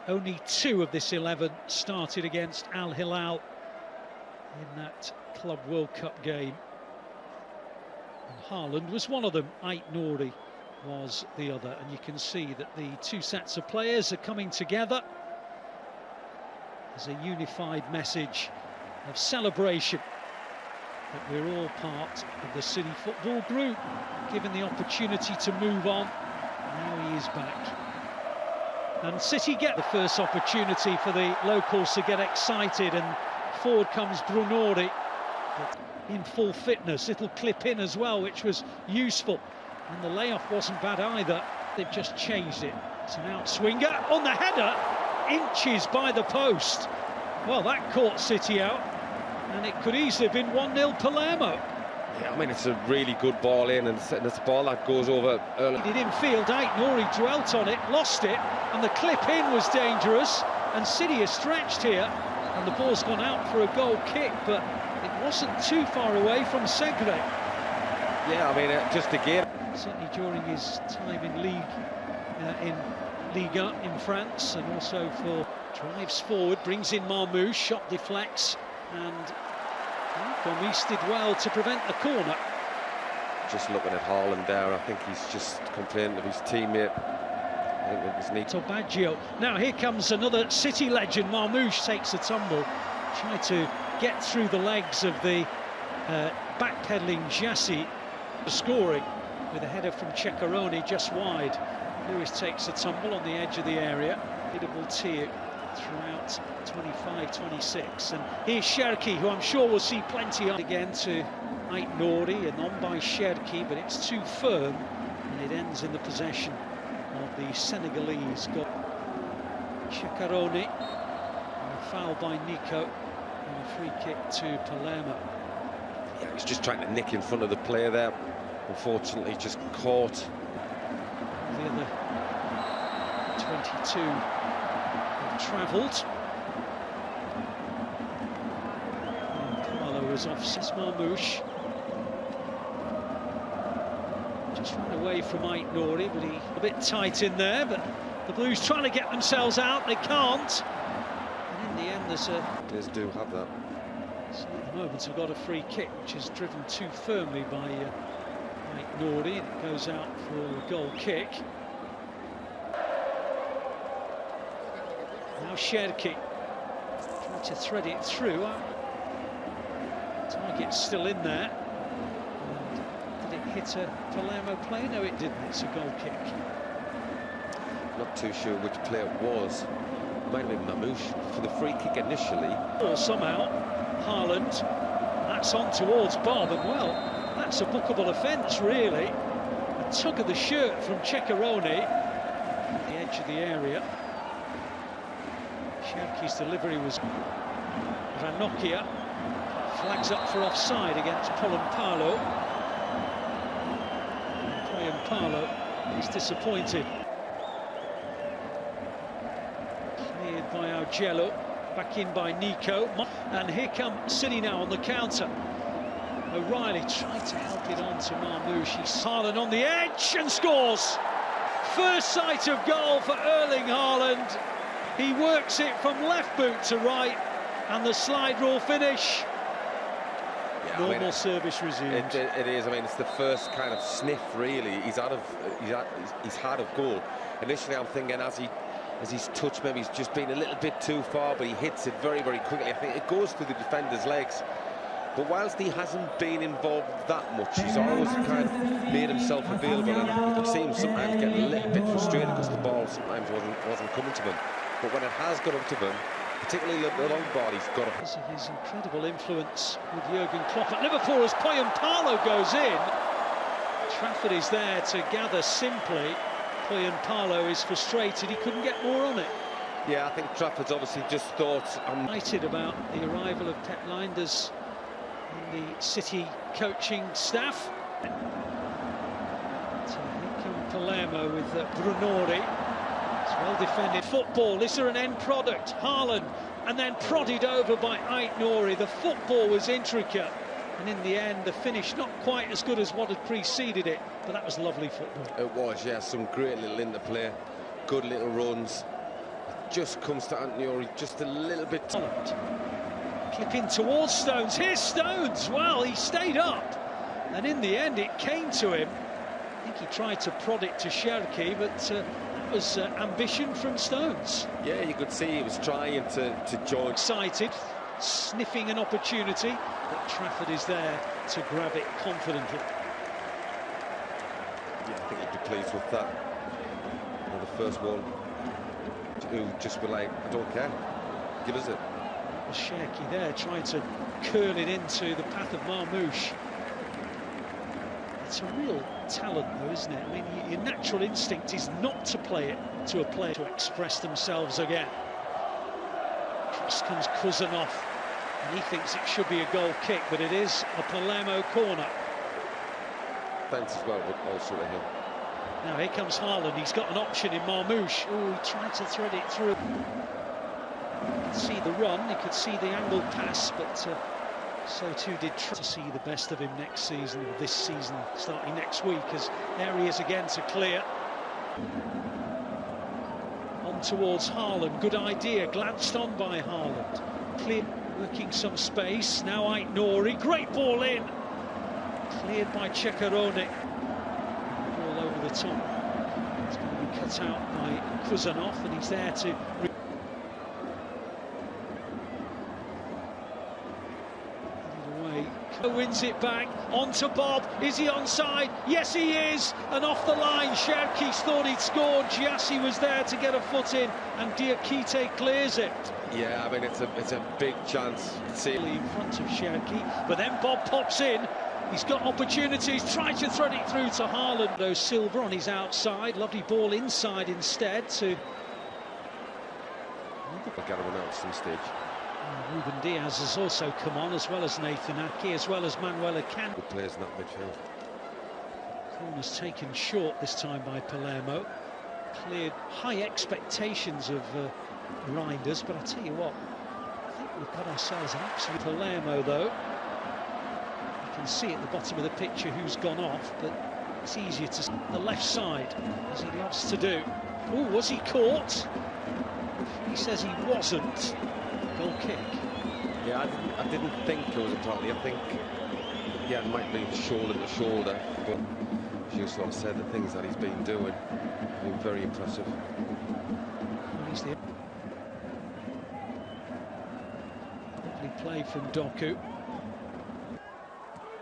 Only 2 of this 11 started against Al Hilal in that Club World Cup game. And Haaland was one of them. Ait Nouri was the other. And you can see that the 2 sets of players are coming together as a unified message of celebration that we're all part of the City Football Group, given the opportunity to move on. Now he is back. And City get the first opportunity for the locals to get excited, and forward comes Brunori in full fitness. It'll clip in as well, which was useful, and the layoff wasn't bad either. They've just changed it. It's an outswinger on the header, inches by the post. Well, that caught City out, and it could easily have been 1-0 Palermo. Yeah, I mean, it's a really good ball in, and it's a ball that goes over early. He did in field. Ait Nouri dwelt on it, lost it, and the clip in was dangerous, and City is stretched here, and the ball's gone out for a goal kick, but it wasn't too far away from Segre. Yeah, I mean, just again, certainly during his time in Liga in France, and also for drives forward, brings in Marmouche, shot deflects, and Gomis did well to prevent the corner. Just looking at Haaland there, I think he's just complaining of his teammate. I think it was neat. Baggio. Now here comes another City legend. Marmouche takes a tumble, tried to get through the legs of the backpedaling Jassi, scoring with a header from Ceccaroni just wide. Lewis takes a tumble on the edge of the area. Biddable tee throughout 25-26, and here's Cherki, who I'm sure will see plenty on again to Ait Nouri, and on by Cherki, but it's too firm, and it ends in the possession of the Senegalese. Got Ceccaroni, and a foul by Nico, and a free kick to Palermo. Yeah, he's just trying to nick in front of the player there. Unfortunately, just caught. The other 22 have travelled. Carlo was off. Marmouche just ran away from Ait Nouri, but he a bit tight in there. But the Blues trying to get themselves out, they can't. And in the end, there's a. Players do have that. So at the moment, we've got a free kick, which is driven too firmly by Ait Nouri, and it goes out for a goal kick. Now Cherki trying to thread it through. Target's still in there. And did it hit a Palermo player? No, it didn't. It's a goal kick. Not too sure which player it was. Might have been Mamouche for the free kick initially. Or somehow Haaland. That's on towards Bob, and well, that's a bookable offence, really. A tug of the shirt from Ceccaroni at the edge of the area. Cherki's delivery was Ranocchia. Flags up for offside against Poyampalo. Poyampalo is disappointed. Cleared by Augello. Back in by Nico. And here come City now on the counter. O'Reilly tried to help it on to Marmouche. He's Haaland on the edge and scores. First sight of goal for Erling Haaland. He works it from left boot to right, and the slide rule finish. Yeah, normal service resumed. It is. I mean, it's the first kind of sniff, really. He's had a goal. Initially, I'm thinking as he's touched, maybe he's just been a little bit too far, but he hits it very, very quickly. I think it goes through the defender's legs. But whilst he hasn't been involved that much, he's always kind of made himself available, and you can see him sometimes get a little bit frustrated because the ball sometimes wasn't coming to him. But when it has got up to them, particularly the long ball, he's got it. Because of his incredible influence with Jurgen Klopp at Liverpool, as Poyampalo goes in. Trafford is there to gather simply. Poyampalo is frustrated, he couldn't get more on it. Yeah, I think Trafford's obviously just thought... excited about the arrival of Pep Reijnders and the City coaching staff. So here come Palermo with Brunori. It's well defended. Football, is there an end product? Haaland, and then prodded over by Ait Nouri. The football was intricate, and in the end, the finish not quite as good as what had preceded it, but that was lovely football. It was, yeah, some great little interplay, good little runs. just comes to Antoniori just a little bit. Clip in towards Stones. Here's Stones. Well, he stayed up, and in the end, it came to him. I think he tried to prod it to Cherki, but that was ambition from Stones. Yeah, you could see he was trying to join. Excited, sniffing an opportunity, but Trafford is there to grab it confidently. Yeah, I think he'd be pleased with that. You know, the first one, who just were like, I don't care, give us it. Cherki there trying to curl it into the path of Marmoush. It's a real talent, though, isn't it? I mean, your natural instinct is not to play it to a player to express themselves again. Cross comes Kuzanov, and he thinks it should be a goal kick, but it is a Palermo corner. Thanks as well, but also to him. Now here comes Haaland. He's got an option in Marmoush. Oh, he tried to thread it through. You could see the run, you could see the angled pass, but so too did try to see the best of him next season, or this season, starting next week, as there he is again to clear. On towards Haaland, good idea, glanced on by Haaland. Clear, working some space, now Aitnori, great ball in. Cleared by Ceccarone. Ball over the top. It's going to be cut out by Kuzanov, and he's there to... Wins it back, onto Bob. Is he onside? Yes, he is. And off the line, Cherki thought he'd scored. Giassi was there to get a foot in, and Diakite clears it. Yeah, I mean, it's a big chance. See in front of Cherki, but then Bob pops in. He's got opportunities, tries to thread it through to Haaland. Though Silva on his outside, lovely ball inside instead to... I'll get him out at some stage. Ruben Diaz has also come on, as well as Nathan Ake, as well as Manuel Akan. Good players in that midfield. Corner's taken short this time by Palermo. Cleared high expectations of Reijnders, but I tell you what, I think we've got ourselves an absolute Palermo, though. You can see at the bottom of the picture who's gone off, but it's easier to see the left side, as he loves to do. Oh, was he caught? He says he wasn't. Goal kick. Yeah, I didn't think it was a penalty. I think, yeah, it might be shoulder to shoulder, but as you sort of said, the things that he's been doing have been very impressive. Lovely play from Doku.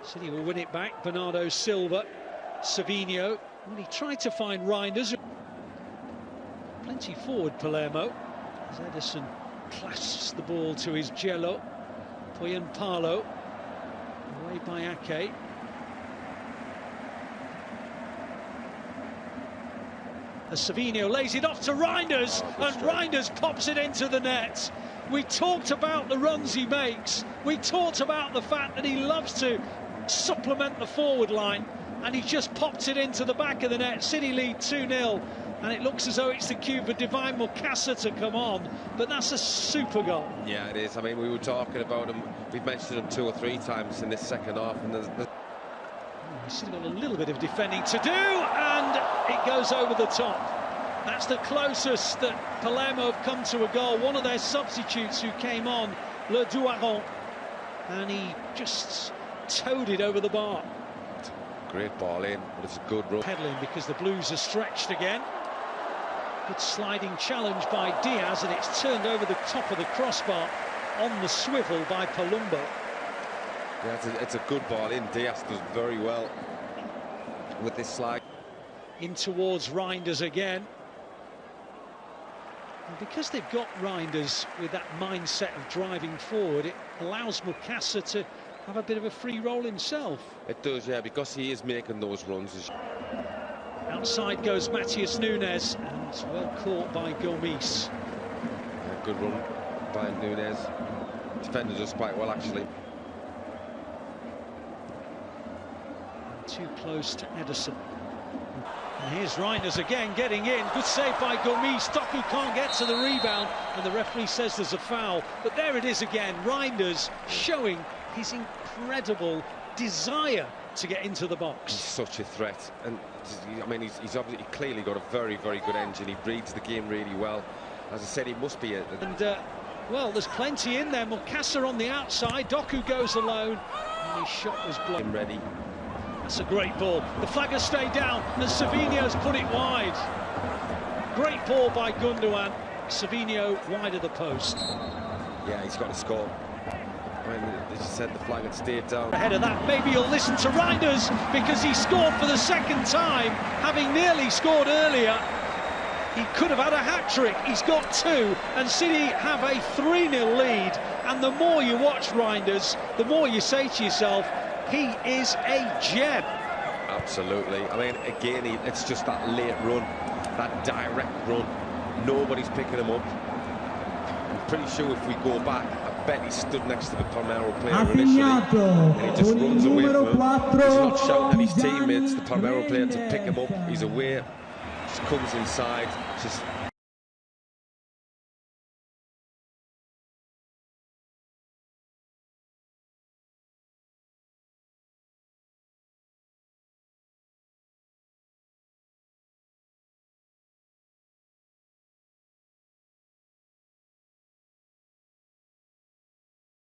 City will win it back. Bernardo Silva, Savinho. Well, he tried to find Reijnders. Plenty forward, Palermo. As Edison clasps the ball to his Jello. Poyenpalo, away by Ake. As Savinho lays it off to Reijnders, and Reijnders pops it into the net. We talked about the runs he makes. We talked about the fact that he loves to supplement the forward line, and he just popped it into the back of the net. City lead 2-0. And it looks as though it's the cue for Divine Mukasa to come on, but that's a super goal. Yeah, it is. I mean, we were talking about him. We've mentioned him 2 or 3 times in this second half, and he's still got a little bit of defending to do, and it goes over the top. That's the closest that Palermo have come to a goal. One of their substitutes who came on, Le Douaron, and he just towed it over the bar. Great ball in, but it's a good run. Peddling because the Blues are stretched again. Good sliding challenge by Diaz, and it's turned over the top of the crossbar on the swivel by Palumbo. Yeah, it's a good ball in. Diaz does very well with this slide. In towards Reijnders again. And because they've got Reijnders with that mindset of driving forward, it allows Mukasa to have a bit of a free roll himself. It does, yeah, because he is making those runs. Outside goes Matheus Nunes, and it's well caught by Gomis. Yeah, good run by Nunes. Defended us quite well, actually. And too close to Edison. And here's Reijnders again getting in. Good save by Gomis. Doku can't get to the rebound, and the referee says there's a foul. But there it is again. Reijnders showing his incredible desire to get into the box. He's such a threat, and I mean he's obviously clearly got a very, very good engine. He reads the game really well. As I said, he must be well, there's plenty in there. Mukasa on the outside. Doku goes alone, and his shot was blocked. Ready. That's a great ball. The flag has stayed down, and Savinho's put it wide. Great ball by Gundogan. Savinho wide of the post. Yeah, he's got to score. As you said, the flag had stayed down. Ahead of that, maybe you'll listen to Reijnders, because he scored for the second time, having nearly scored earlier. He could have had a hat-trick. He's got two, and City have a 3-0 lead. And the more you watch Reijnders, the more you say to yourself, he is a gem. Absolutely. I mean, again, it's just that late run, that direct run. Nobody's picking him up. I'm pretty sure if we go back, I bet he stood next to the Palermo player initially, and he just runs away from him. He's not shouting at his teammates, the Palermo player, to pick him up. He's away, just comes inside, just